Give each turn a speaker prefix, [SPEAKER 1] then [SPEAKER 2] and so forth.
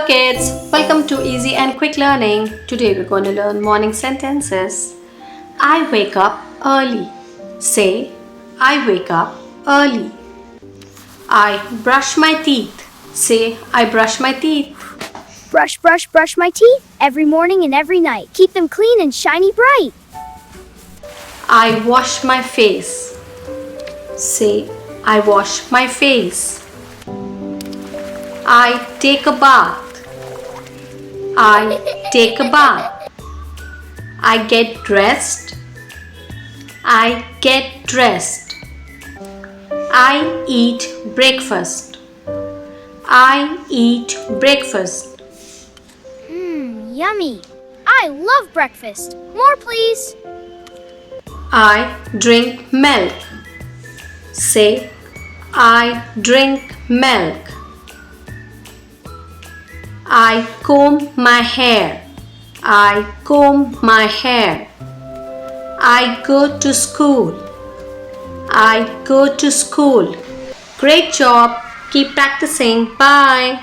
[SPEAKER 1] kids, welcome to Easy and Quick Learning. Today we're going to learn morning sentences. I wake up early. Say, I wake up early. I brush my teeth. Say, I brush my teeth.
[SPEAKER 2] Brush, brush, brush my teeth every morning and every night. Keep them clean and shiny bright.
[SPEAKER 1] I wash my face. Say, I wash my face. I take a bath. I take a bath. I get dressed. I get dressed. I eat breakfast. I eat breakfast.
[SPEAKER 2] Yummy. I love breakfast. More, please.
[SPEAKER 1] I drink milk. Say, I drink milk. I comb my hair. I comb my hair. I go to school. I go to school. Great job. Keep practicing. Bye.